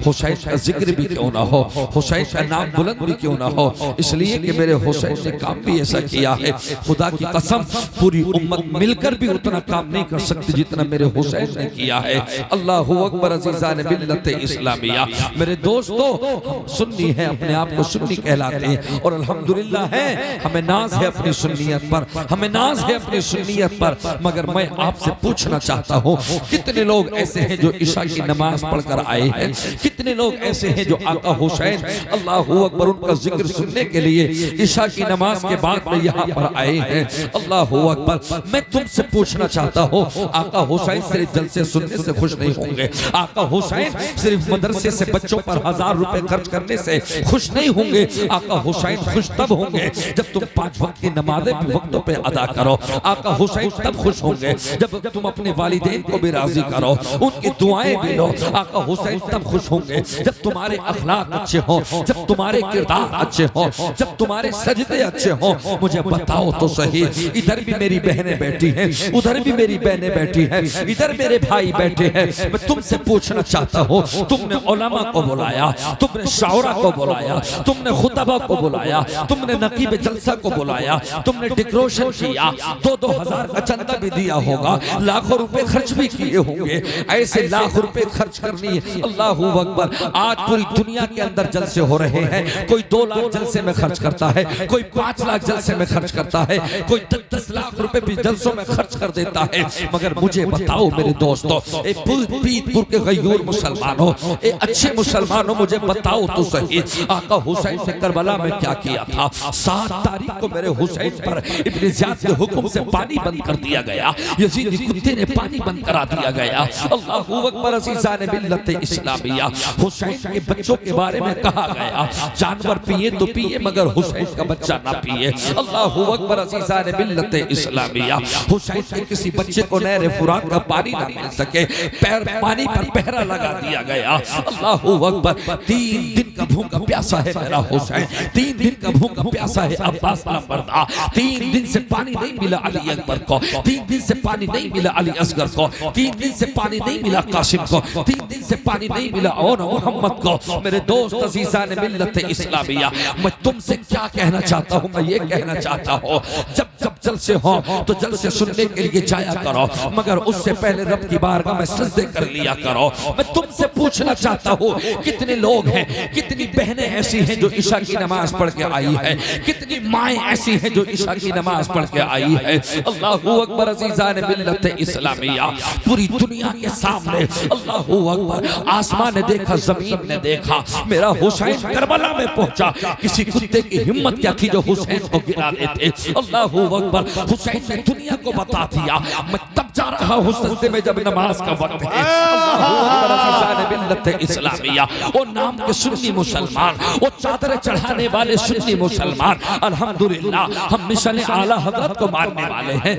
हुसैन का जिक्र भी क्यों ना हो, हुसैन का नाम बुलंद भी क्यों ना हो, इसलिए कि मेरे हुसैन ने काम भी ऐसा किया है। खुदा की कसम पूरी उम्मत मिलकर भी उतना काम नहीं कर सकती जितना मेरे हुसैन ने किया है। अल्लाहु अकबर। अज़ीज़ान मिल्लत इस्लामिया, मेरे दोस्तों, हम सुन्नी हैं, अपने आप को सुन्नी कहलाते हैं और अल्हम्दुलिल्लाह है, हमें नाज है अपनी सुन्नियत पर, हमें नाज है अपनी सुन्नियत पर। मगर मैं आपसे पूछना चाहता हूँ, कितने लोग ऐसे हैं जो इशा की नमाज पढ़कर आए हैं? कितने लोग ऐसे हैं जो आका हुसैन अल्लाहु अकबर उनका जिक्र सुनने के लिए इशा की नमाज के बाद में यहाँ पर आए हैं? अल्लाहु अकबर। मैं तुमसे पूछना चाहता हूँ, आका हुसैन सिर्फ जलसे सुनने से खुश नहीं होंगे, आका हुसैन सिर्फ मदरसे से बच्चों पर 1000 रुपए खर्च करने से खुश नहीं होंगे। आका हुसैन खुश तब होंगे जब तुम 5 वक्त की नमाजें वक्तों पे अदा करो। आका हुसैन तब खुश होंगे जब तुम अपने वालिदैन को भी राजी करो, उनकी दुआएं भी लो। आका हुसैन तब खुश होंगे जब तुम्हारे अखलाक अच्छे हो, जब तुम्हारे किरदार अच्छे हो, जब तुम्हारे सजदे अच्छे हो। मुझे बताओ तो सही, इधर भी मेरी बहनें बैठी हैं, उधर भी मेरी बहनें बैठी हैं, इधर मेरे भाई बैठे हैं। मैं तुमसे पूछना चाहता हूँ, तुमने उलमा को बुलाया, तुमने शाउरा को बुलाया, तुमने खुतबा को बुलाया, तुमने नकीब जलसा को बुलाया, तुमने डेकोरेशन किया, 2-2 हजार का चंदा भी दिया होगा, लाखों रुपए खर्च भी किए होंगे। ऐसे लाख रुपए खर्च करनी, अल्लाहू अकबर। आज पूरी दुनिया के अंदर जलसे हो रहे हैं, कोई 2 लाख जलसे में खर्च करता है, कोई 5 लाख जलसे में खर्च करता है, कोई 10-10 लाख रुपए भी जलसों में खर्च कर देता है। मगर मुझे बताओ मेरे दोस्तों, पीरपुर के गयूर मुसलमानों, अच्छे मुसलमानों, मुझे बताओ तो सही, आका हुसैन ने करबला में क्या किया था? 7 तारीख को मेरे हुसैन पर इब्न ज़ियाद के हुक्म से पानी बंद कर दिया गया, यजीदी कुत्ते ने पानी बंद करा दिया गया। अल्लाहू अकबर। अज़ीज़ान मिल्लत इस्लामिया, हुसैन के बच्चों के बारे में कहा गया, जानवर पिए तो पिए मगर हुसैन का बच्चा ना पिए। अल्लाहू अकबर। अज़ीज़ान मिल्लत इस्लामिया, हुसैन के किसी बच्चे को नहर फुरात का पानी ना मिल सके, पैर पानी पर पहरा लगा दिया गया। अल्लाहू अकबर। 3 दिन का भूखा प्यासा है मेरा हुसैन, 3 दिन का भूखा प्यासा है अब्बास नंबरदा, 3 दिन से पानी नहीं मिला अली अकबर को, 3 दिन से पानी नहीं मिला अली असगर को, 3 दिन से पानी नहीं मिला कासिम को, 3 दिन से पानी नहीं मिला और मोहम्मद को। मेरे दोस्त अज़ीज़ान मिल्लत इस्लामिया, मैं तुमसे क्या कहना चाहता हूँ? मैं ये कहना चाहता हूँ, जब जलसे हो तो जलसे सुनने के लिए जाया करो, मगर उससे पहले रब की बारगाह में सजदे कर लिया करो। मैं तुमसे पूछना चाहता हूँ, कितने लोग हैं, कितनी बहनें ऐसी हैं जो इशा की नमाज पढ़ के आई है, कितनी माएँ ऐसी हैं जो इशा की नमाज पढ़ के आई है। अल्लाहू अकबर। अज़ीज़ान मिल्लत इस्लामिया, पूरी दुनिया के सामने अल्लाहू अकबर, आसमान ने देखा, जमीन ने देखा, मेरा हुसैन करबला में पहुंचा। किसी कुत्ते की हिम्मत क्या थी जो हुसैन को गिरा देते? अल्लाहू अकबर। हुसैन ने दुनिया को बता दिया, मैं तब जा रहा हूँ सजदे में जब नमाज का वक्त है। अल्लाहू अकबर। अज़ीज़ान मिल्लत इस्लामिया, वो नाम के सुन्नी मुसलमान, वो चादर चढ़ाने वाले सुन्नी मुसलमान, अल्हम्दुलिल्लाह हम मिशन आला हज़रत को मानने वाले हैं,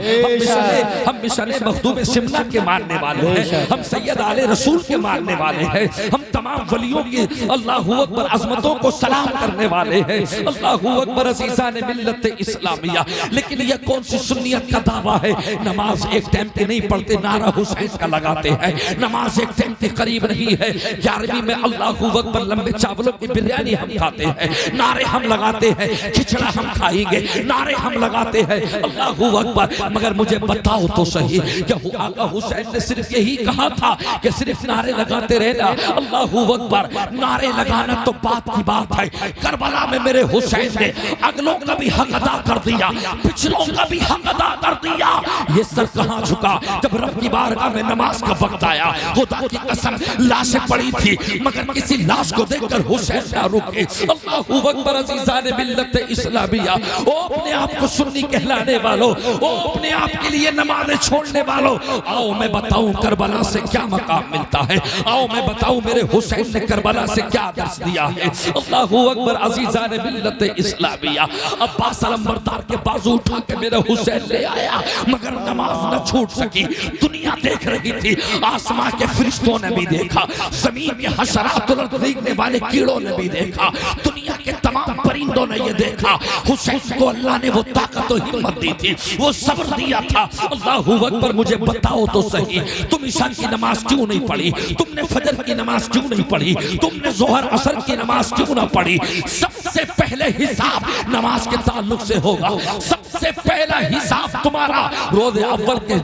हम मिशन मखदूम शिमला के मानने वाले हैं, हम सैयद आले रसूल के मानने वाले हैं, हम तमाम वलियों की अल्लाहू अकबर अज़मतों को सलाम करने वाले हैं। अल्लाहू अकबर। अज़ीज़ान मिल्लत इस्लामिया, लेकिन यह कौन सी सुन्नियत का दावा है? नमाज एक टाइम की नहीं पढ़ते, नारा हुसैन का लगाते हैं। नमाज एक टाइम के करीब नहीं है, 11वीं में अल्लाहू अकबर लंबे चावलों की बिरयानी हम खाते हैं, नारे हम लगाते हैं, खिचड़ा हम खाएंगे, नारे हम लगाते हैं, अल्लाहू अकबर। मगर मुझे बताओ तो सही, क्या आका हुसैन ने सिर्फ यही कहा था कि सिर्फ नारे लगाते रहना? अल्लाहू अकबर। नारे लगाना तो बात की बात है, करबला में मेरे हुसैन ने अगलों का भी हक अदा कर दिया, पिछलों का भी हक अदा कर दिया। ये सर कहाँ झुका जब रब की बारगाह में नमाज का वक्त आया? खुदा की कसम, लाशें पड़ी थी मगर किसी लाश को देखकर हुसैन ना रुके। अल्लाहू अकबर। अज़ीज़ान मिल्लत इस्लामिया, ओ अपने आप को सुन्नी कहलाने वालों, ओ अपने आप के लिए नमाज़ें छोड़ने वालों, आओ मैं बताऊं करबला से क्या मकाम मिलता है, आओ मैं बताऊं मेरे हुसैन ने करबला से क्या दर्स दिया है। अल्लाहू अकबर। अज़ीज़ान मिल्लत इस्लामिया, अब्बास अलंबरदार के बाजू उठा के मेरा हुसैन ले आया, मगर नमाज न छूट सकी। दुनिया देख रही थी, आसमां के फरिश्तों ने भी देखा, जमीन के हशरात उलट देखने वाले कीड़ों ने भी देखा, दुनिया के तमाम परिंदों ने ये देखा, हुसैन को अल्लाह ने वो ताकत और हिम्मत दी थी, वो सब्र दिया था। अल्लाहू अकबर, मुझे बताओ तो सही, तुम ईशा की नमाज क्यों नहीं पढ़ी? तुमने फजर की नमाज क्यों नहीं पढ़ी? तुमने जोहर असर की नमाज क्यों ना पढ़ी? सबसे पहले हिसाब नमाज के ताल्लुक से होगा। सबसे पहला हिसाब तुम्हारा रोज़े अव्वल के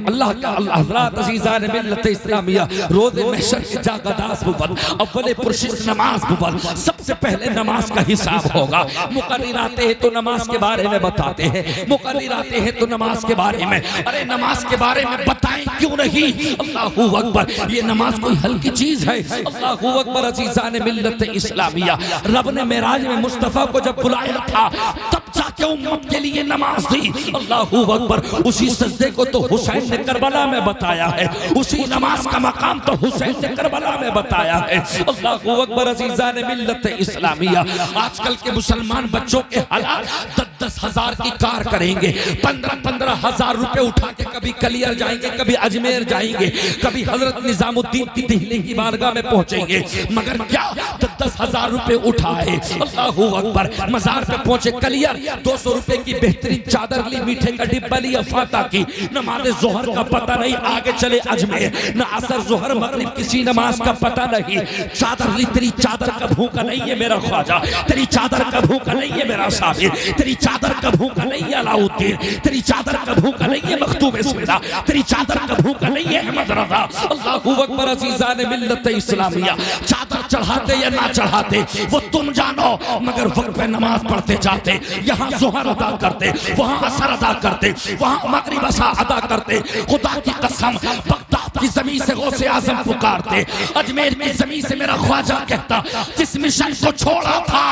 अल्लाह का हज़रात अज़ीज़ान मिल्लत इस्लामिया रोज़े महशर के जागदास बुवल अव्वल पुरशिश नमाज बुवल, सबसे पहले नमाज का हिसाब होगा। मुकर्रिर आते हैं तो नमाज के बारे में बताते हैं, मुकर्रिर आते हैं तो नमाज के बारे में, अरे नमाज के बारे में बताएं क्यों नहीं? अल्लाहू अकबर, ये नमाज कोई हल्की चीज है। अल्लाहू अकबर, अज़ीज़ान मिल्लत इस्लामिया, रब ने मेराज में मुस्तफ़ा को जब बुलाया था तब जाके उम्मत के लिए नमाज दी। अल्लाहू अकबर, उसी सजदे को तो हुसैन ने करबला में बताया है, उसी नमाज का मकाम तो हुसैन ने करबला में बताया है। अल्लाहू अकबर, अज़ीज़ान मिल्लत इस्लामिया, आजकल के मुसलमान बच्चों के हालात 10 हजार की कार करेंगे, 15 हजार रुपए उठा के कभी कलियर जाएंगे, कभी अजमेर जाएंगे, कभी हजरत निजामुद्दीन की दिल्ली की बारगाह में पहुंचेंगे, मगर क्या 10 हजार रुपए उठाए, अल्लाहू अकबर, मजार पे पहुंचे कलियर, 200 रुपए की बेहतरीन चादर ली, मीठे का डिब्बा लिया फाता की, नमाज जोहर का पता नहीं, आगे चले अजमेर, न असर जोहर मगरिब किसी नमाज का पता नहीं, चादर ली, तेरी चादर का भूखा नहीं है मेरा ख्वाजा, तेरी चादर का भूखा नहीं है मेरा साबिर, तेरी चादर का भूखा नहीं है अलाउद्दीन, तेरी चादर का भूखा नहीं है मखदूम सिदा, तेरी चादर का भूखा नहीं है अहमद रज़ा। अल्लाहू अकबर, अज़ीज़ान मिल्लत इस्लामिया, चादर चढ़ाते या ना चढ़ाते वो तुम जानो, मगर वक्त पे नमाज पढ़ते जाते, यहाँ ज़ोहर अदा करते, वहाँ असर अदा करते, वहाँ मगरिब अदा करते। खुदा की कसम, बगदाद की जमीन से गौसे आजम पुकारते, अजमेर की जमीन से मेरा ख्वाजा कहता, जिस मिशन को छोड़ा था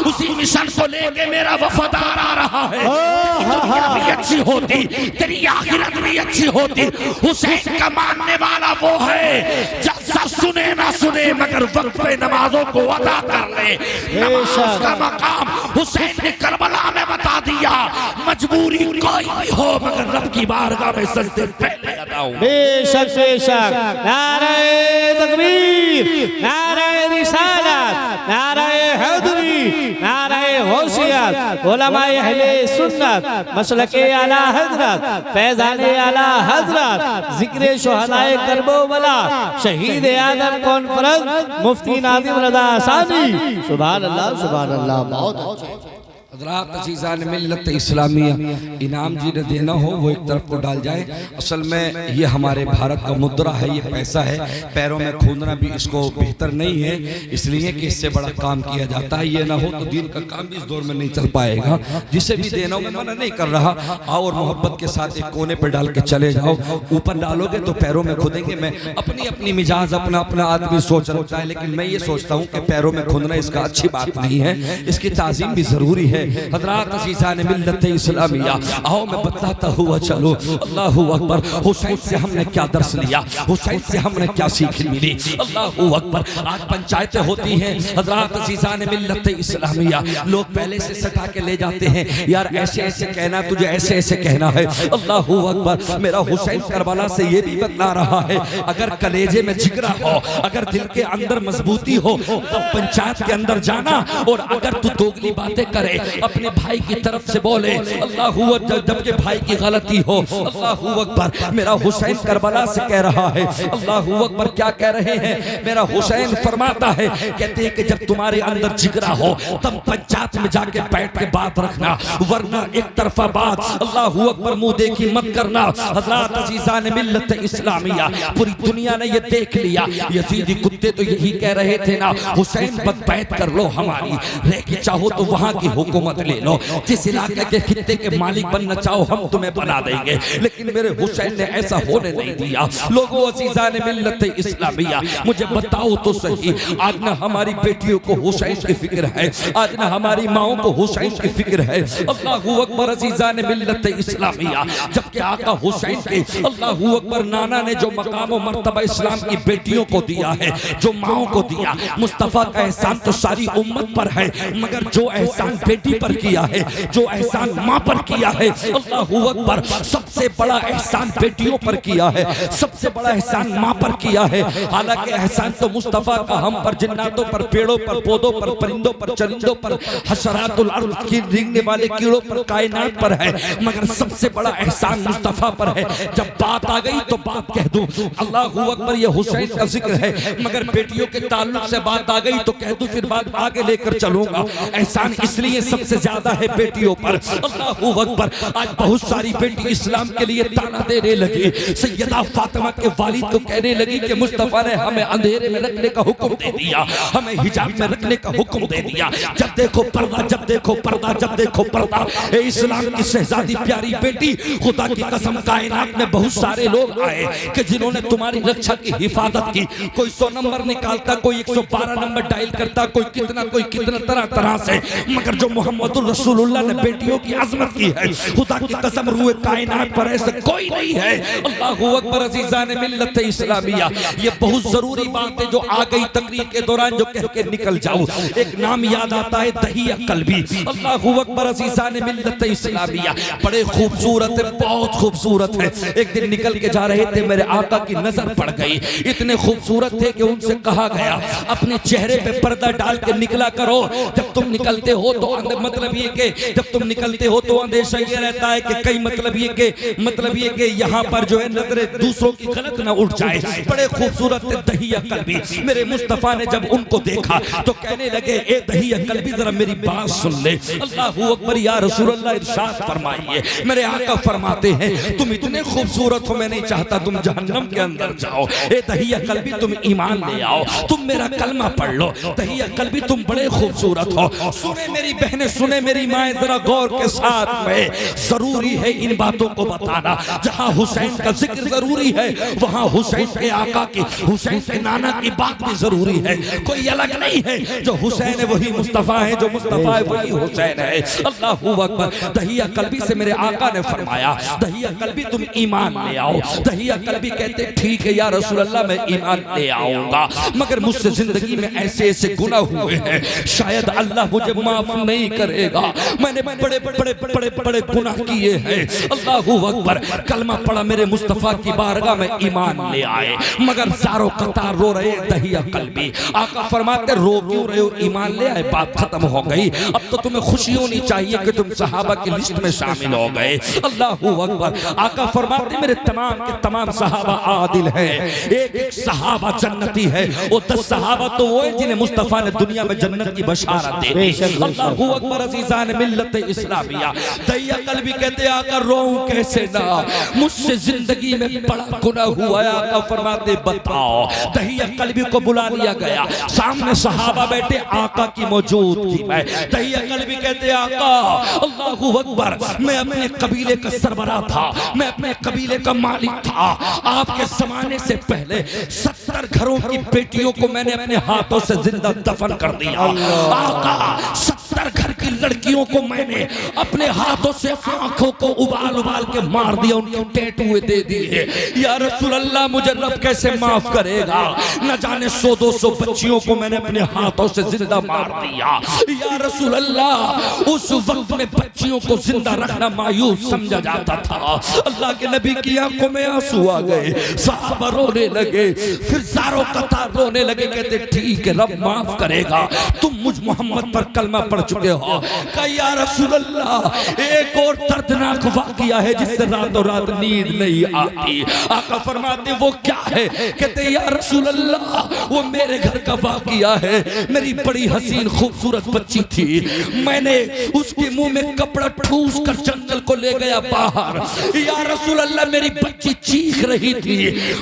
उसी मिशन को लेके मेरा वफादार आ रहा है। दुनिया भी अच्छी होती, तेरी आखिरत भी अच्छी होती। हुसैन का मानने वाला वो है, जलसा सुने ना सुने मगर वक्त पे नमाजों को अदा कर ले। नमाज का मकाम हुसैन ने करबला में बता दिया, मजबूरी कोई भी हो मगर रब की बारगाह में सजदे पहले अदा हो। बेशक बेशक, नारे तकबीर, नारे रिसालत, नारे हैदरी, नारे होशियत, उलमाए अहले सुन्नत, मसलके आला हजरत, फैज़ाने आला हजरत, जिक्र शुहदाए करबला, शहीद आदम कॉन्फ्रेंस, मुफ्ती नादिम रज़ा सानी। सुभान अल्लाह, सुभान अल्लाह। बहुत हज़रात अज़ीज़ान मिल्लत इस्लामिया, इनाम जी ने देना हो वो एक तरफ को डाल जाए। असल में ये हमारे भारत का मुद्रा है, ये पैसा है, पैरों में खूंदना भी इसको बेहतर नहीं है, इसलिए कि इससे बड़ा काम किया जाता है। ये ना हो तो दीन का काम भी इस दौर में नहीं चल पाएगा। जिसे भी देना हो, मैं मना नहीं कर रहा, आओ और मोहब्बत के साथ एक कोने पर डाल के चले जाओ। ऊपर डालोगे तो पैरों में खुदेंगे। मैं अपनी अपनी मिजाज, अपना अपना आदमी सोच रखता है, लेकिन मैं ये सोचता हूँ कि पैरों में खुदना इसका अच्छी बात नहीं है, इसकी ताज़ीम भी जरूरी है। हज़रात अज़ीज़ान मिल्लत इस्लामिया, आओ मैं बताता हुआ चलो। अल्लाहू अकबर, हुसैन से हमने क्या दर्स लिया, हुसैन से हमने क्या सीख मिली। अल्लाहू अकबर, आज पंचायतें होती हैं हज़रात अज़ीज़ान मिल्लत इस्लामिया, लोग पहले से सटा के ले जाते हैं, यार ऐसे ऐसे कहना, तुझे ऐसे ऐसे कहना है। अल्लाहू अकबर, मेरा हुसैन करबला से ये भी बतला रहा है, अगर कलेजे में जिगरा हो, अगर दिल के अंदर मजबूती हो तो पंचायत के अंदर जाना, और अगर तू दोगली बातें करे अपने भाई की तरफ से बोले, अल्लाहू अकबर, जबकि भाई की गलती हो। अल्लाहू अकबर, मेरा हुसैन करबला से कह रहा है। अल्लाहू अकबर, क्या कह रहे हैं? मेरा हुसैन फरमाता है, कहते हैं कि जब तुम्हारे अंदर जिगरा हो तब पंचायत में जाके बैठ के बात रखना, वरना एक तरफा बात, अल्लाहू अकबर, मुंह देखी मत करना। हज़रात अज़ीज़ान मिल्लत इस्लामिया, पूरी दुनिया ने ये देख लिया, यजीदी कुत्ते तो यही कह रहे थे ना, हुसैन बद बैत कर लो हमारी, रह के चाहो तो वहां की हुकूमत ले लो, जिस इलाके के खित्ते के मालिक बनना चाहो हम तुम्हें बना देंगे, लेकिन मेरे हुसैन ने ऐसा होने नहीं दिया। लोगों अज़ीज़ान मिल्लत इस्लामिया, मुझे बताओ तो सही, आज ना हमारी बेटियों को हुसैन की फिक्र है, आज ना हमारी माओ को हुसैन की फिक्र है। अल्लाहू अकबर, अज़ीज़ान मिल्लत इस्लामिया, जबकि आका हुसैन के अल्लाहू अकबर नाना ने जो मकाम और मर्तबा इस्लाम की बेटियों को दिया है, जो माओ को दिया, मुस्तफ़ा का एहसान तो सारी उम्मत पर है, मगर जो एहसान बेटी बेटी पर किया है, जो एहसान माँ पर किया है, अल्लाहू अकबर, सबसे बड़ा एहसान बेटियों पर किया है, सबसे बड़ा एहसान माँ पर किया है। हालांकि एहसान तो मुस्तफा का हम पर, जिन्नातों पर, पेड़ों पर, पौधों पर, परिंदों पर, चरिंदों पर, हशरातुल अर्द की रेंगने वाले कीड़ों पर, कायनात पर है, मगर सबसे बड़ा एहसान मुस्तफा पर है। जब बात आ गई तो बात कह दूं, अल्लाहू अकबर, ये हुसैन का जिक्र है, मगर बेटियों के ताल्लुक से बात आ गई तो कह दूं, फिर बात आगे लेकर चलूंगा। एहसान इसलिए सबसे ज्यादा है बेटियों पर, अल्लाहू अकबर। आज बहुत सारी बेटी इस्लाम के लिए ताना देने लगी, सैयदा फातिमा के वालिद को कहने लगी कि मुस्तफा ने हमें अंधेरे में रखने का हुक्म दे दिया, हमें हिजाब में रखने का हुक्म दे दिया, जब देखो पर्दा, जब देखो पर्दा, जब देखो पर्दा। इस्लाम की शहजादी प्यारी बेटी, खुदा की कसम कायनात में बहुत सारे लोग आए कि जिन्होंने तुम्हारी रक्षा की हिफाजत की। कोई 100 नंबर निकालता, कोई 112 नंबर डायल करता, कोई कितना तरह तरह से, मगर जो मोहम्मदुर रसूलुल्लाह ने बेटियों की अजमत की है, खुदा की कसम रूए कायनात पर ऐसे कोई नहीं है। अल्लाहू अकबर, अज़ीज़ान मिल्लत इस्लामिया, ये बहुत जरूरी बात है जो आ गई तकरीर के दौरान, जो कह के निकल जाऊं। एक नाम याद आता है, दहिया कल्बी। अल्लाहू अकबर, अज़ीज़ान मिल्लत इस्लामिया, बड़े खूबसूरत है, बहुत खूबसूरत है। एक दिन निकल के जा रहे थे, मेरे आका की नजर पड़ गई, इतने खूबसूरत थे कि उनसे कहा गया अपने चेहरे पे पर्दा डाल के निकला करो। जब तुम निकलते हो तो मतलब ये कि जब तुम निकलते हो तो अंदेशा ये रहता है कि कई मतलब ये कि यहाँ पर जो है नजरें दूसरों की गलत ना उठ जाए। बड़े खूबसूरत थे दहिया कल्बी। मेरे मुस्तफा ने जब उनको देखा तो कहने लगे, ए दहिया कल्बी, जरा मेरी बात सुन ले। अल्लाहू अकबर, या रसूलल्लाह, इरशाद फरमाइए। मेरे आका फरमाते हैं, तुम इतने खूबसूरत हो, मैं नहीं चाहता तुम जहन्नम के अंदर जाओ। ए दहिया कल्बी, तुम ईमान ले आओ, तुम मेरा कलमा पढ़ लो। दहिया कल्बी, तुम बड़े खूबसूरत हो। सुने मेरी बहनें, सुने मेरी माएं, जरा गौर के साथ में, जरूरी है इन बातों को बताना। जहां हुसैन का जिक्र जरूरी है, वहां हुसैन के आका की, हुसैन के नाना की बात भी जरूरी है। कोई अलग नहीं है, जो हुसैन है वही मुस्तफा है, जो मुस्तफा है वही हुसैन है। अल्लाहू अकबर। दहिया कल्बी से मेरे आका ने फरमाया, दहिया कल्बी, तुम ईमान ले आओ। दहिया कल्बी कहते, ठीक है या रसूल अल्लाह, मैं ईमान ले आऊंगा, मगर मुझसे जिंदगी में ऐसे ऐसे गुनाह हुए हैं, शायद अल्लाह मुझे माफ नहीं करेगा। मैंने बड़े बड़े बड़े बड़े गुनाह किए हैं। अल्लाहू अकबर। कलमा पढ़ा, मेरे मुस्तफा की बारगाह में ईमान ले आए, मगर ज़ारो कतार रो रहे। दहिया कल्बी, आका फरमाते, रो क्यों रहे हो, ईमान ले आए, बात खत्म हो गई। अब तो तुम्हें खुशी होनी चाहिए कि तुम सहाबा की लिस्ट में शामिल हो गए। अल्लाहू अकबर। आका फरमाते, मेरे तमाम के तमाम सहाबा आदिल हैं, एक एक सहाबा जन्नती है। वो 10 सहाबा तो वो है जिन्हें मुस्तफा ने दुनिया में जन्नत की बशारत दी। अल्लाहू अकबर, अज़ीज़ान मिल्लत इस्लामिया। दहिया कल्बी कहते, आका रोऊं कैसे ना, मुझसे जिंदगी में बड़ा गुनाह हुआ है। आका फरमाते, बताओ। दहिया कल्बी को बुला लिया गया, सामने सहाबा बैठे, आका की मौजूदगी में। दहिया कल्बी कहते, आका, अल्लाहू अकबर, मैं अपने कबीले का सरबरा था, मैं अपने कबीले का मालिक था। आपके जमाने से पहले 70 घरों की बेटियों को मैंने अपने हाथों से जिंदा दफन कर दिया। आका, 70 घर की लड़कियों को मैंने अपने हाथों से आंखों को उबाल उबाल के मार दिया, उनके टेटुए दे दिए। या रसूल अल्लाह, मुझे रब कैसे माफ करेगा? न जाने 100-200 बच्चियों को मैंने अपने हाथों से जिंदा मार दिया। या रसूल अल्लाह, उस वक्त में बच्चियों को जिंदा रखना मायूस समझा जाता था। अल्लाह के नबी की आंखों में आंसू आ गए, सहाबा रोने लगे, फिर ज़ारो कतार रोने लगे। कहते, ठीक है, रब माफ करेगा, तुम मुझ मोहम्मद पर कलमा पढ़ चुके हो। कहा, या रसूल अल्लाह, एक और दर्दनाक वाक़िया है जिससे रातों रात नींद नहीं आती। आका फरमाते, वो क्या है? कहते, या रसूल अल्लाह, वो मेरे घर का वाक़िया है। मेरी बड़ी हसीन खूबसूरत बच्ची थी, मैंने उसके मुंह में कपड़ा ठूस कर जंगल को ले गया बाहर। या रसूल अल्लाह, मेरी बच्ची चीख रही थी,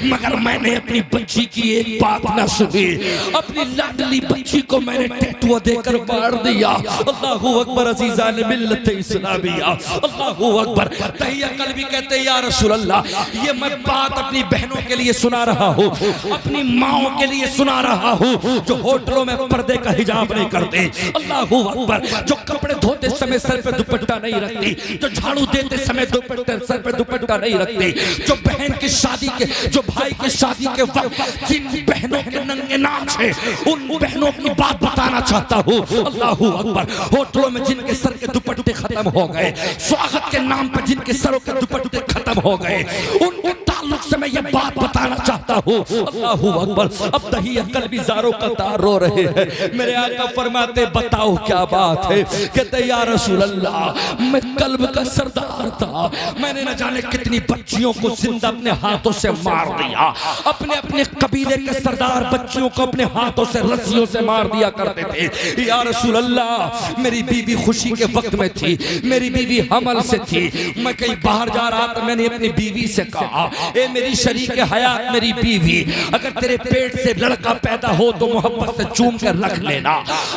मगर मैंने अपनी बच्ची की एक बात न सुनी। अपनी लाडली बच्ची को मैंने टैटू देकर मार दिया। अल्लाहू अकबर, अज़ीज़ान मिल्लत इस्लामिया। अल्लाहू अकबर। दहिया कल्बी कहते, या रसूल अल्लाह, ये मैं बात अपनी बहनों के लिए सुना रहा हूँ, अपनी माओं के लिए सुना रहा हूँ, जो होटलों में पर्दे का हिजाब नहीं करते। अल्लाहू अकबर। जो कपड़े धोते समय सर पे दुपट्टा नहीं रखती, जो झाड़ू देते समय सर पे दुपट्टा नहीं रखती, जो बहन की शादी के, जो भाई की शादी के वक्त जिन बहनों के नंगे नाच है, उन बहनों की बात बताना चाहता हूँ। अल्लाहू अकबर। पर होटलों में जिनके सर के दुपट्टे खत्म हो गए, स्वागत के नाम पर जिनके सरों के दुपट्टे खत्म हो गए, उनके ताल्लुक से मैं ये बात बताना चाहता हूँ। अल्लाहू अकबर। अब दही कल्बी ज़ारों का तार रो रहे हैं। मेरे आका फरमाते बताओ क्या बात है। कहते या रसूल अल्लाह, मैं कल्ब का सरदार था, मैंने न जाने कितनी बच्चियों को जिंदा अपने हाथों से मार दिया। अपने अपने कबीले के सरदार बच्चियों को अपने हाथों से रस्सियों से मार दिया करते थे। या रसूल अल्लाह, मेरी बीवी खुशी के वक्त में थी, मेरी बीवी हमल से थी, मैं कहीं बाहर जा रहा था, मैंने अपनी बीवी से कहा ए मेरी शरीक हयात मेरी बीवी, अगर तेरे पेट से लड़का पैदा हो तो मोहब्बत से चूम कर रख लेना,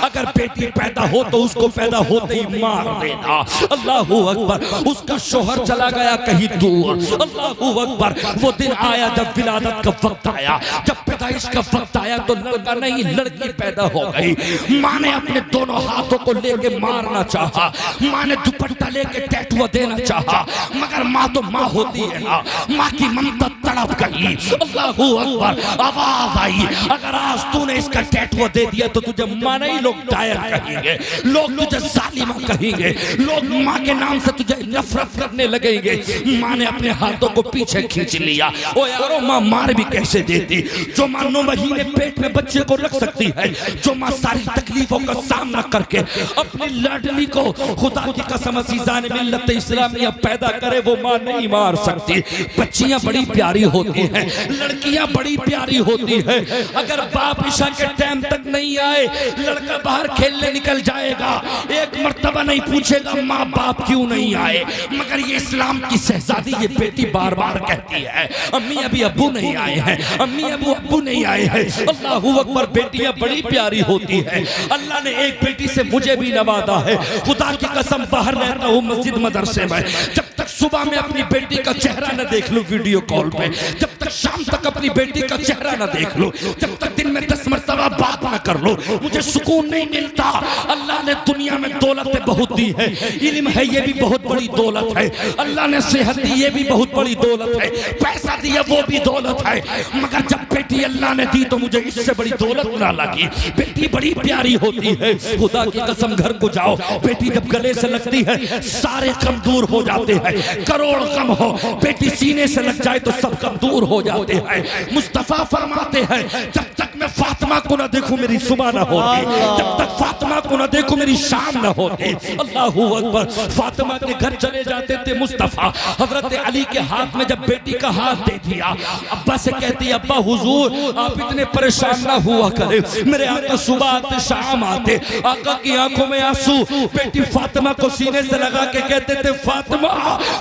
अगर बेटी पैदा हो तो उसको पैदा होते ही मार देना। अल्लाहू अकबर। उसका शोहर चला गया कहीं दूर। अल्लाहू अकबर। वो दिन आया जब विलादत का वक्त आया, जब पैदाइश का वक्त आया तो लड़का नहीं लड़की पैदा हो गई। माँ ने अपने दोनों हाथों को लेके मारना चाहा, माँ ने दुपट्टा लेके टैटू देना चाहा, मगर माँ तो माँ होती है ना, माँ की ममता तड़प गई। अल्लाहू अकबर। आवाज आई, अगर आज तूने इसका टैटू दे दिया तो तुझे माँ नहीं लोग डायर कहेंगे, लोग तुझे जालिमा कहेंगे, लोग माँ के नाम से तुझे नफरत करने लगेंगे। माँ ने अपने हाथों को पीछे खींच लिया। ओ यारो, माँ मार भी कैसे देती, जो माँ 9 महीने पेट में बच्चे को रख सकती है, जो माँ सारी तकलीफों का सामना करके अपनी लाडली को खुदा की कसम अज़ीज़ान मिल्लत इस्लामिया पैदा करे, वो माँ नहीं मार सकती। बच्चियां बड़ी प्यारी होती हैं, लड़कियां बड़ी प्यारी होती हैं। अगर बाप ईशा के टाइम तक नहीं आए, लड़का बाहर खेलने निकल जाएगा, एक मर्तबा नहीं पूछेगा माँ बाप क्यों नहीं आए। मगर ये इस्लाम की शहजादी ये बेटी बार बार कहती है अम्मी अभी अब्बू नहीं आए हैं, अम्मी अब्बू नहीं आए हैं। अल्लाहू अकबर। बेटियां बड़ी प्यारी होती है। अल्लाह ने एक बेटी से मुझे भी नवाजा है। खुदा की कसम बाहर रहता हूँ मस्जिद मदरसे में, जब तक सुबह में अपनी बेटी का चेहरा न देख लूं वीडियो कॉल पे, जब तक शाम तक अपनी बेटी का चेहरा न देख लूं, जब तक दिन में 10 मरतबा बात न कर लो, मुझे सुकून नहीं मिलता। अल्लाह ने दुनिया में दौलतें बहुत दी है, इल्म है ये भी बहुत बड़ी दौलत है, अल्लाह ने सेहत दी ये भी बहुत बड़ी दौलत है, पैसा दिया वो भी दौलत है, मगर जब बेटी अल्लाह ने दी तो मुझे इससे बड़ी दौलत ना लगी। बेटी बड़ी प्यारी होती है। खुदा की कसम घर को जाओ, बेटी जब गले से लगती है सारे कम दूर हो जाते हैं, करोड़ कम हो, बेटी सीने से लग जाए तो सब कम दूर हो जाते हैं। मुस्तफा फरमाते हैं जब तक मैं फातिमा को ना देखूं मेरी सुबह ना होती, जब तक फातिमा को ना देखूं मेरी शाम ना होती। अल्लाहू अकबर। फातिमा के घर चले जाते थे मुस्तफा, हजरत अली के हाथ में जब बेटी का हाथ दे दिया, अब्बा से कहती अब्बा हुजूर आप इतने परेशान ना हुआ करे, मेरे आका सुबह आते शाम आते, आका की आंखों में आंसू। बेटी फातिमा को सीने से लगा के कहते थे फातिमा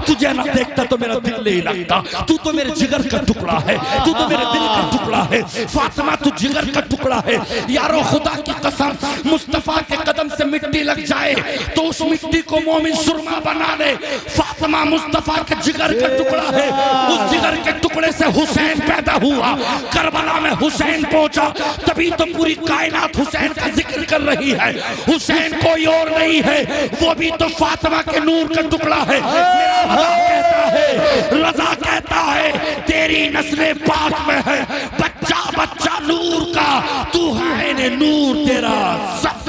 तुझे ना देखता तो मेरा दिल नहीं लगता, तू तो मेरे जिगर का टुकड़ा है, तू तो मेरे दिल का टुकड़ा है। फातिमा तू जिगर का टुकड़ा है। यारो खुदा की कसम मुस्तफा के कदम से मिट्टी लग जाए तो उस मिट्टी को मोमिन सुरमा बना ले। फातिमा मुस्तफा के जिगर का टुकड़ा है, उस जिगर के टुकड़े से हुसैन पैदा हुआ, करबला में हुसैन पहुंचा, तभी तो पूरी कायनात हुसैन का जिक्र कर रही है। हुसैन कोई और नहीं है, वो भी तो फातिमा के नूर का टुकड़ा है। रज़ा कहता है तेरी नस्ल पाक में है बच्चा बच्चा नूर का, तू है ने नूर तेरा सब।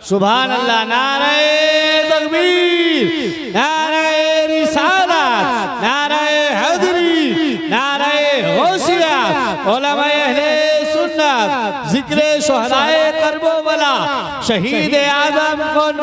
सुभान अल्लाह। नारे तकबीर, नारे रिसालत, नारे हैदरी, नारे गौसियत, उलमाए अहले सुन्नत, जिक्रे शुहदाए करबला, शहीद आज़म कौन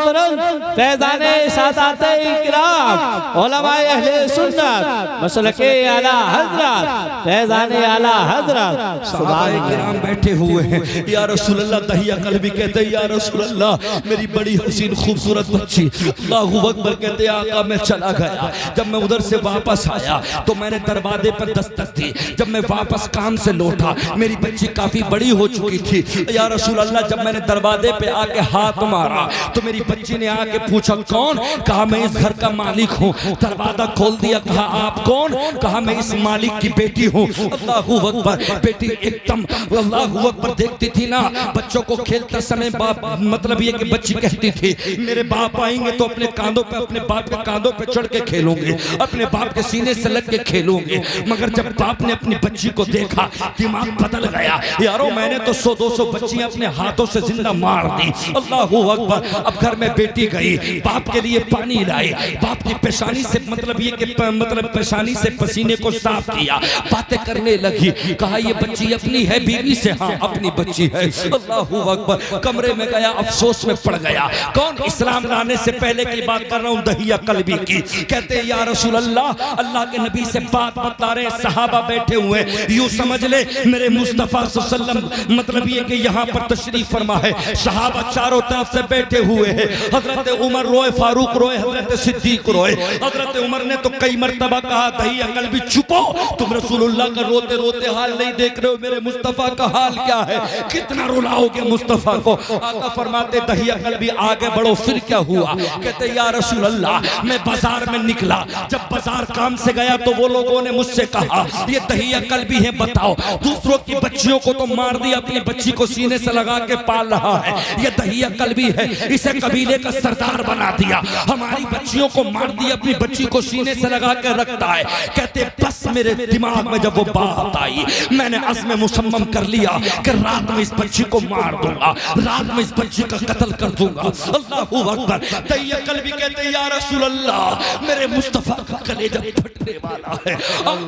फैज़ाने सादाते इकराम, उलमाए अहले सुन्नत, मसलके आला हज़रत, फैज़ाने आला हज़रत। सहाबाए किराम बैठे हुए हैं। या रसूल अल्लाह, दहिया कल्बी कहते या रसूल अल्लाह मेरी बड़ी हसीन खूबसूरत बच्ची। अल्लाहू अकबर। कहते आका मैं चला गया, जब मैं उधर से वापस आया तो मैंने दरवाजे पर दस्तक दी, जब मैं वापस काम से लौटा मेरी बच्ची काफी बड़ी हो चुकी थी। या रसूल अल्लाह जब मैंने दरवाजे पे आके हाथ मारा तो मेरी बच्ची ने आके पूछा कौन? कहा मैं इस घर का मालिक हूँ। दरवाजा खोल दिया, कहा आप कौन? कहा मैं इस मालिक की बेटी हूँ। अल्लाहू अकबर। बेटी एकदम अल्लाहू अकबर देखती थी ना बच्चों को खेलते समय, बाप मतलब ये कि बच्ची कहती थी मेरे बाप आएंगे तो अपने कांधों पे, अपने बाप के कांधों पे चढ़ के खेलूंगे, अपने बाप के सीने से लग के खेलूंगे। मगर जब बाप ने अपनी बच्ची को देखा दिमाग बदल गया। यारो मैंने तो 100-200 बच्चियां अपने हाथों से जिंदा मार दी, अल्लाहू अकबर। अब घर में बेटी गई, बाप के लिए पानी लाई, बाप की पेशानी से मतलब ये कि मतलब पेशानी से पसीने को साफ किया, बातें करने लगी। कहा ये बच्ची अपनी है बीवी से? हाँ अपनी बच्ची है। अल्लाहू अकबर। कमरे में गया, अफसोस में पड़ गया। कौन? इस्लाम लाने से पहले की बात कर रहा हूँ, दहिया कल्बी की। कहते या रसूल अल्लाह, अल्लाह के नबी से बात बता रहे, सहाबा बैठे हुए, यूं समझ ले मेरे मुस्तफा सल्लल्लाहु मतलब ये कि यहाँ पर तशरीफ फरमा है, सहाबा चारों तरफ से बैठे हुए हैं। हजरत उमर रोए, फारूक रोए, हजरत सिद्दीक रोए। हजरत उमर ने तो कई मर्तबा कहा दहिया कल्बी चुपो, तुम रसूलुल्लाह का रोते रोते हाल नहीं देख रहे हो, मेरे मुस्तफा का हाल क्या है, कितना रुलाओगे मुस्तफा को। आका फरमाते दहिया कल्बी आगे बढ़ो। फिर क्या हुआ? कहते या रसूल अल्लाह, मैं बाजार में निकला, जब बाजार काम से गया तो वो लोगों ने मुझसे कहा ये दहिया कल्बी है, बताओ दूसरों की बच्चियों को तो मार दिया, अपनी बच्ची को सीने से लगा के पाल रहा है, ये दहिया कल्बी है, इसे कबीले का सरदार बना दिया, हमारी बच्चियों को मार दिया, अपनी बच्ची को सीने से लगा के रखता है। कहते बस मेरे दिमाग में जब वो बात आई, मैंने अज़्म मुसम्मम कर लिया कि रात में इस बच्ची को मार दूंगा, रात में इस बच्ची का कत्ल कर दूंगा। अल्लाहू अकबर। दहिया कल्बी कहते या रसूल अल्लाह, मेरे मुस्तफा का कलेजा फटने वाला है,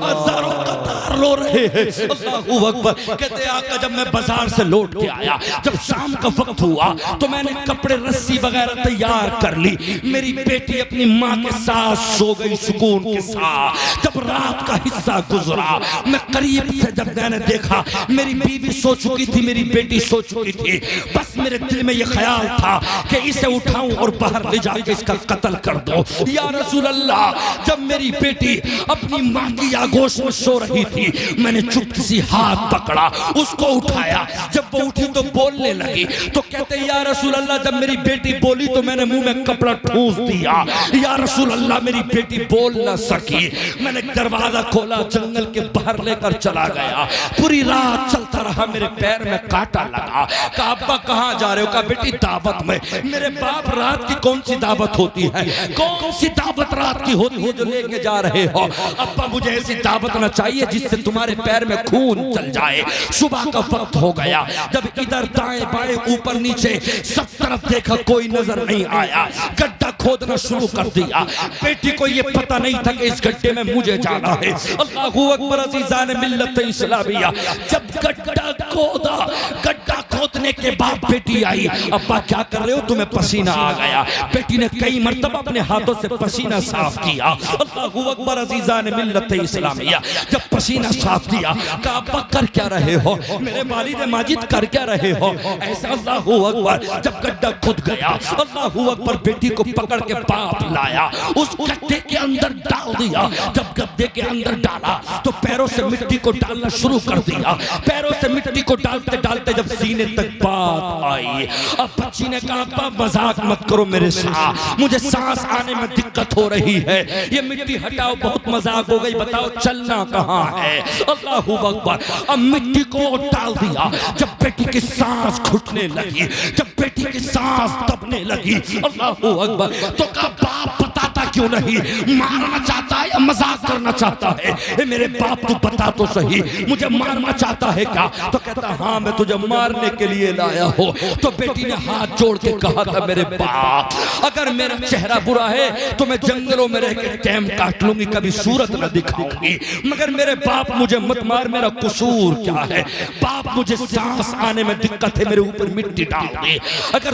हजारों कतार रो रहे हैं। अल्लाहू अकबर। कहते आका जब मैं बाजार से लौट के आया, जब शाम का वक्त हुआ तो मैंने कपड़े रस्सी वगैरह तैयार कर ली, मेरी बेटी अपनी माँ के साथ सो गई सुकून के साथ। जब रात का हिस्सा गुजरा, मैं करीब से जब मैंने देखा मेरी बीवी सो चुकी थी, मेरी बेटी सो चुकी थी, बस मेरे दिल में यह ख्याल था कि इसे उठाऊं और बाहर ले जाके इसका कत्ल कर दो। या रसूल अल्लाह, जब मेरी बेटी अपनी माँ की आगोश में सो रही थी, मैंने चुपके से हाथ पकड़ा, उसको उठाया, जब वो उठी तो बोलने लगी, तो कहते या रसूल अल्लाह, जब मेरी बेटी बोली तो मैंने मुंह में कपड़ा ठूंस दिया। या रसूल अल्लाह, मेरी बेटी बोल न सकी, मैंने दरवाजा खोला, जंगल के बाहर लेकर चला गया, पूरी रात चलता रहा, मेरे पैर में कांटा लगा। कहा अब्बा कहाँ जा रहे हो? कहा बेटी दावत में। मेरे बाप, रात की कौन सी दावत होती है, कौन सी दावत रात की होती है जो लेके जा रहे हो? अब्बा मुझे ऐसी दावत न चाहिए जिससे तुम्हारे पैर में खून चल जाए। सुबह का वक्त हो गया, जब इधर दाएं बाएं ऊपर नीचे सब तरफ देखा, कोई नजर नहीं आया, गड्ढा खोदना शुरू कर दिया। बेटी को ये पता नहीं था कि इस गड्ढे में मुझे जाना है। अल्लाहू अकबर। अज़ीज़ान मिल्लत इस्लामिया, जब गड्ढा खोदा, गड्ढा खोदने के बाद बेटी आई, अब्बा क्या कर रहे हो, तुम्हें पसीना आ गया। बेटी ने कई मर्तबा अपने हाथों से पसीना साफ किया। अल्लाहू अकबर। अज़ीज़ान मिल्लत इस्लामिया, जब पसीना साफ किया, कहा अब्बा कर क्या रहे हो? मेरे वालिद माजिद कर क्या रहे हो? ऐसा। अल्लाहू अकबर। जब गड्ढा खुद गया, अल्लाहू अकबर, बेटी को पकड़ के बाप लाया, उस गड्ढे के अंदर डाल दिया। जब गड्ढे के अंदर डाला तो पैरों से मिट्टी को डालना शुरू कर दिया, पैरों से मिट्टी को डालते डालते जब सीने तक बात आई, अब बच्ची ने कहा अब्बा मजाक मत करो मेरे साथ, मुझे सांस आने में दिक्कत हो रही है, ये मिट्टी हटाओ, बहुत मजाक हो गई, बताओ चलना कहाँ है? अल्लाहू अकबर। अब मिट्टी को डाल दिया, जब बेटी की सांस घुटने लगी, जब बेटी की सांस दबने लगी, अल्लाहू अकबर, तो कहा बाप बताता क्यों नहीं, मारना चाहता है या मजाक करना चाहता है? ए मेरे बाप तू बता तो सही, मुझे मारना चाहता है क्या? तो कहता हाँ मैं तुझे मारने के लिए लाया हो। तो बेटी ने हाथ जोड़ के कहा था मेरे बाप, अगर मेरा चेहरा बुरा है तो मैं जंगलों में रह के टाइम काट लूंगी, कभी सूरत न दिखाऊंगी, मगर मेरे बाप मुझे मत मार, मेरा कसूर क्या है? बाप मुझे सांस आने में दिक्कत है, मेरे ऊपर मिट्टी डाल दे। अगर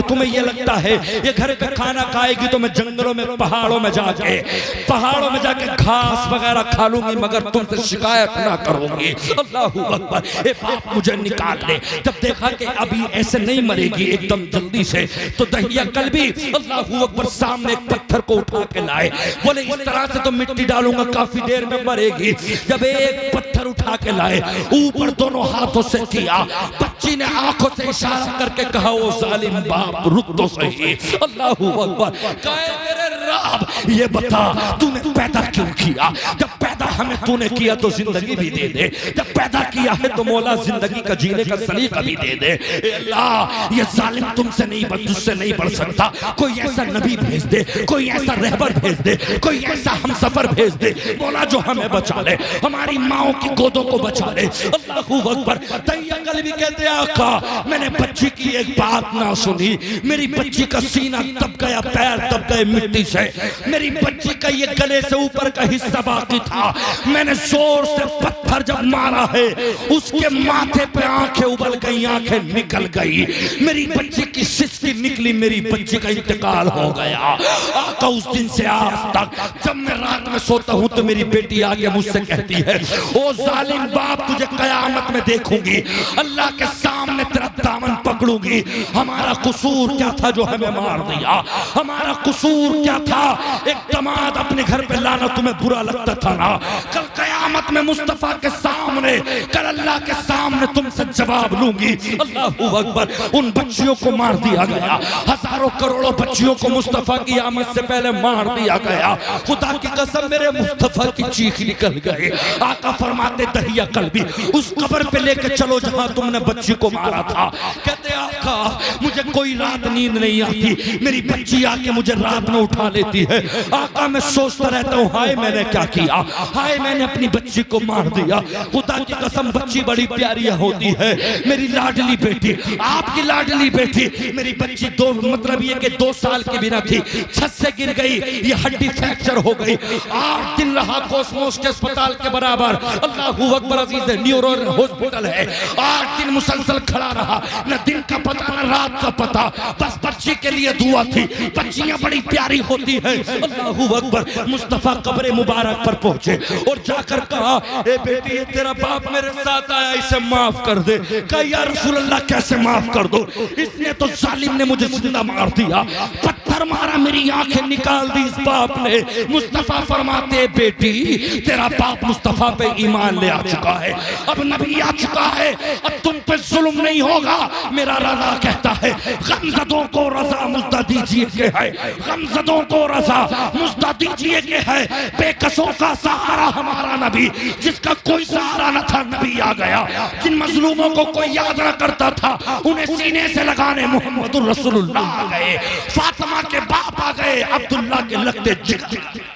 तुम्हें यह लगता है ये घर का खाना खाएगी तो मैं जंगलों में पहाड़ों में जाके घास वगैरह खा लूंगी, मगर तुमसे शिकायत ना करूंगी। अल्लाहू अकबर। ए बाप मुझे निकाल ले। जब देखा कि अभी ऐसे नहीं मरेगी एकदम जल्दी से, तो दहिया कल्बी अल्लाहू अकबर सामने एक पत्थर को उठा के लाए, बोले इस तरह से तो मिट्टी डालूंगा काफी देर में मरेगी। जब एक पत्थर उठा के लाए, ऊपर दोनों हाथों से किया, बच्ची ने आंखों से इशारा करके कहा ओ जालिम बाप रुक तो सही। अल्लाहू अकबर। कहे मेरे रब ये बता तूने पैदा क्यों किया? जब पैदा हमें तूने किया तो जिंदगी भी दे दे, जब पैदा किया है तो मौला जिंदगी का जीने का सलीका भी दे दे। ए अल्लाह, ये जालिम तुमसे नहीं तुझसे नहीं बढ़ सकता। कोई ऐसा नबी भेज दे, कोई ऐसा रहबर भेज दे, कोई ऐसा हमसफर भेज दे मौला जो हमें बचा ले, हमारी माओ की गोदों को बचा ले। अल्लाहू अकबर। तैया कल्बी कहते आका, मैंने बच्ची की एक बात ना सुनी, मेरी बच्ची का सीना दब गया, पैर दब गए मिट्टी से, मेरी बच्ची का ये गले से ऊपर का हिस्सा बाकी था, मैंने जोर से पत्थर जब मारा है उसके माथे पे आंखें उबल गई, आंखें निकल गई, मेरी बच्ची की सिस्की निकली, मेरी बच्ची का इंतकाल हो गया। आका उस दिन से आज तक जब मैं रात में सोता हूं तो मेरी बेटी आके मुझसे कहती है, ओ जालिम बाप, तुझे कयामत में देखूंगी, अल्लाह के सामने तेरा दामन पकड़ूंगी। हमारा कसूर क्या था जो हमें मार दिया? हमारा कसूर क्या था? एक दमाद अपने घर पे लाना तुम्हें बुरा लगता था ना? कल कयामत में मुस्तफा के सामने, कल अल्लाह के सामने तुमसे जवाब लूंगी। अल्लाहू अकबर। उन बच्चियों को मार दिया गया, हजारों करोड़ों बच्चियों को मुस्तफा की आमद से पहले मार दिया गया। खुदा की कसम मेरे मुस्तफा की चीख निकल गई। आका फरमाते दहिया कल्बी, उस कब्र पे लेके चलो जहां तुमने बच्ची को मारा था। कहते आका मुझे कोई रात नींद नहीं आती, मेरी बच्ची आके मुझे रात में उठा लेती है। आका मैं सोचता रहता हूँ, हाय मैंने क्या किया, हाय मैंने अपनी बच्ची को मार दिया। खुदा की कसम बच्ची बड़ी प्यारी होती है, मेरी लाडली बेटी, आपकी लाडली बेटी, मेरी बच्ची दो मतलब ये कि 2 साल की भी ना थी, छत से गिर गई, ये हड्डी फ्रैक्चर हो गई, 8 दिन रहा कोसमोस के अस्पताल के बराबर। अल्लाहू अकबर अजीज, न्यूरो हॉस्पिटल है, 8 दिन मुसलसल खड़ा रहा, न दिन का पता न रात का पता, बस बच्ची के लिए दुआ थी। बच्चियां बड़ी प्यारी होती है। अल्लाहू अकबर। मुस्तफा कब्र मुबारक पर पहुंचे और जाकर कहा, ए बेटी ये तेरा बाप मेरे साथ आया, इसे माफ कर दे। कहा या रसूल अल्लाह कैसे माफ कर दो, इसने तो जालिम ने मुझे जिंदा मार दिया, पत्थर मारा, मेरी आंखें निकाल दी इस बाप ने। मुस्तफा फरमाते बेटी तेरा बाप मुस्तफा पे ईमान ले आ चुका है, अब नबी आ चुका है, अब तुम पे जुल्म नहीं होगा। मेरा रजा कहता है गमज़दों को रजा मुझदा दीजिए के है, गमज़दों को रजा मुझदा दीजिए के है। बेकसों का सहारा हमारा नबी, जिसका कोई सहारा न था, नबी आ गया। जिन मजलूमों को कोई याद न करता था, उन्हें सीने से लगाने मोहम्मदुर रसूलुल्लाह आ गए, फातिमा के बाप आ गए, अब्दुल्ला के लगते जिगर।